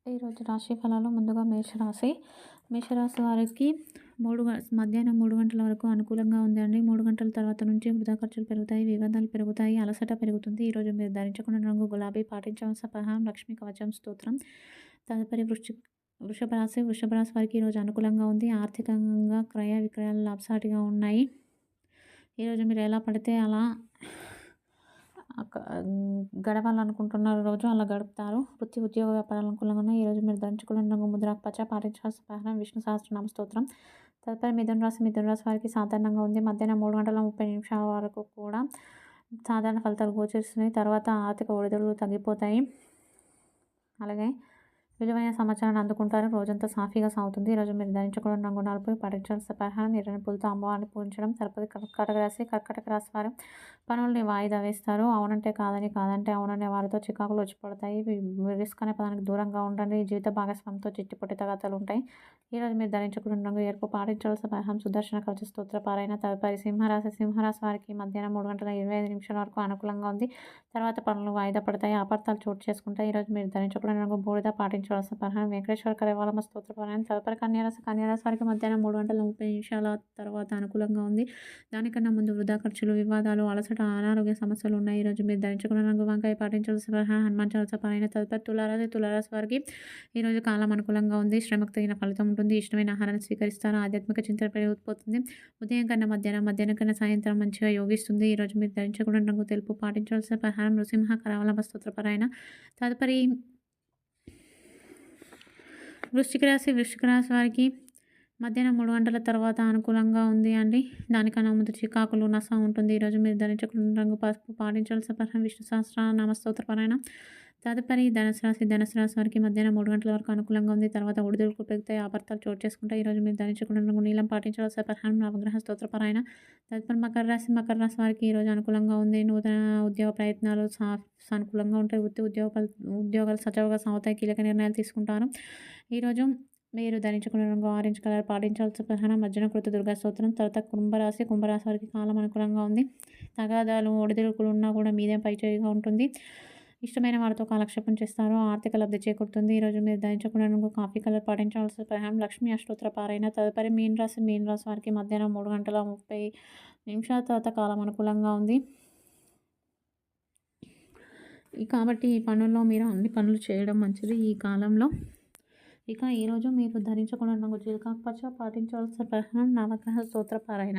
ఈరోజు రాశి ఫలాలు ముందుగా మేషరాశి. మేషరాశి వారికి మధ్యాహ్నం 3 గంటల వరకు అనుకూలంగా ఉందండి. 3 గంటల తర్వాత నుంచి వృధా ఖర్చులు పెరుగుతాయి, వివాదాలు పెరుగుతాయి, అలసట పెరుగుతుంది. ఈరోజు మీరు ధరించుకున్న రంగు గులాబీ, పాటించవలసిన పరిహారం లక్ష్మీ కవచం స్తోత్రం. తదుపరి వృషభ రాశి. వృషభ రాశి వారికి ఈరోజు అనుకూలంగా ఉంది. ఆర్థికంగా క్రయ విక్రయాలు లాభసాటిగా ఉన్నాయి. ఈరోజు మీరు ఎలా పడితే అలా గడవాలనుకుంటున్న రోజు అలా గడుపుతారు. వృత్తి ఉద్యోగ వ్యాపారాలు అనుకూలంగా ఉన్నాయి. ఈరోజు మీరు ధరించుకున్న రంగు ముద్రాకుపచ్చ, పాటించాల్సిన పరిహారం విష్ణు సహస్రనామ స్తోత్రం. తదుపరి మిథున రాశి. మిథున రాశి వారికి సాధారణంగా ఉంది. మధ్యాహ్నం 3 గంటల 30 నిమిషాల వరకు కూడా సాధారణ ఫలితాలు గోచరిస్తున్నాయి. తర్వాత ఆర్థిక ఒడిదుడుకులు తగ్గిపోతాయి. అలాగే విలువైన సమాచారాన్ని అందుకుంటారు. రోజంతా సాఫీగా సాగుతుంది. ఈరోజు మీరు ధరించుకున్న రంగు నలుపు, పాటించాల్సిన పరిహారం ఎర్రని పూలతో అమ్మవారిని పూజించడం. తదుపరి కర్కాటక రాశి. కర్కాటక రాశి వారు పనుల్ని వాయిదా వేస్తారు. అవునంటే కాదని, కాదంటే అవుననే వారితో చికాకులు వచ్చి పడతాయి. రిస్క్ అనే పదానికి దూరంగా ఉండండి. జీవిత భాగస్వామితో చిట్టి తగాదాలు ఉంటాయి. ఈరోజు మీరు ధరించుకున్న రంగు ఎరుపు, పాటించాల్సిన పరిహారం సుదర్శన కవచ స్తోత్ర పారాయణ. తదుపరి సింహరాశి. సింహరాశి వారికి మధ్యాహ్నం 3 గంటల 25 నిమిషాల వరకు అనుకూలంగా ఉంది. తర్వాత పనులు వాయిదా పడతాయి, అపార్థాలు చోటు చేసుకుంటాయి. ఈరోజు మీరు ధరించుకున్న రంగు బూడిద, పాటించవలసిన పరిహారం వెంకటేశ్వర కరవాలమ్మ స్తోత్ర పారాయణ. తదుపరి కన్యారాశి. కన్యారాశి వారికి మధ్యాహ్నం 3 గంటల 30 నిమిషాల తర్వాత అనుకూలంగా ఉంది. దానికన్నా ముందు వృధా ఖర్చులు, వివాదాలు, అలసట, అనారోగ్య సమస్యలు ఉన్నాయి. ఈరోజు మీరు ధరించుకున్న రంగు వంకాయ, పాటించవలసిన పరిహారం హనుమాన్ చాలీసా పారాయణ. తదుపరి తులారాశి. తులారాశి వారికి ఈరోజు కాలం అనుకూలంగా ఉంది. శ్రమకు తగిన ఫలితం ఉంటుంది. ఇష్టమైన ఆహారాన్ని స్వీకరిస్తారు. ఆధ్యాత్మిక చింతన పెరిగిపోతుంది. ఉదయం కన్నా మధ్యాహ్నం కన్నా సాయంత్రం మంచిగా యోగిస్తుంది. ఈరోజు మీరు ధరించుకున్న రంగు తెలుపు, పాటించవలసిన పరిహారం నృసింహ కరావలంబ స్తోత్ర పారాయణ. తదుపరి వృశ్చిక రాశి. వృశ్చిక రాశి వారికి మధ్యాహ్నం 3 గంటల తర్వాత అనుకూలంగా ఉంది అండి. దానికన్నా ముందు చికాకులు, నష్టం ఉంటుంది. ఈరోజు మీరు ధరించుకున్న రంగు పసుపు, పాటించాల్సిన పరిహారం విష్ణు సహస్రనామ స్తోత్ర పారాయణ. తదుపరి ధనుసు రాశి. ధనుసు రాశి వారికి మధ్యాహ్నం 3 గంటల వరకు అనుకూలంగా ఉంది. తర్వాత ఒడిదుడుకులు పెరుగుతాయి, అపార్థాలు చోటు చేసుకుంటాయి. ఈరోజు మీరు ధరించుకున్న రంగు నీలం, పాటించాల్సిన పరిహారం నవగ్రహ స్తోత్ర పారాయణ. తదుపరి మకర రాశి. మకర రాశి వారికి ఈరోజు అనుకూలంగా ఉంది. నూతన ఉద్యోగ ప్రయత్నాలు సానుకూలంగా ఉంటాయి. ఉద్యోగాలు సజావుగా సాగుతాయి. కీలక నిర్ణయాలు తీసుకుంటారు. ఈరోజు మీరు ధరించుకున్న రంగు ఆరెంజ్ కలర్, పాటించాల్సిన పరిహారం మధ్యన కృత దుర్గా స్తోత్రం. తర్వాత కుంభరాశి. కుంభరాశి వారికి కాలం అనుకూలంగా ఉంది. తగాదాలు, ఒడిదుడుకులు ఉన్నా కూడా మీదే పైచేయిగా ఉంటుంది. ఇష్టమైన వారితో కాలక్షేపం చేస్తారు. ఆర్థిక లబ్ధి చేకూరుతుంది. ఈరోజు మీరు ధరించుకున్న రంగు కాఫీ కలర్, పాటించాల్సిన పరిహారం లక్ష్మీ అష్టోత్తర పారాయణ. తదుపరి మీన రాశి. మీన రాశి వారికి మధ్యాహ్నం 3 గంటల 30 నిమిషాల తర్వాత కాలం అనుకూలంగా ఉంది. కాబట్టి ఈ పనుల్లో మీరు అన్ని పనులు చేయడం మంచిది ఈ కాలంలో. ఈరోజు మీరు ధరించుకున్న రంగు జీలకర్ర పచ్చ, పాటించవలసిన పరిహారం నవగ్రహ స్తోత్ర పారాయణ.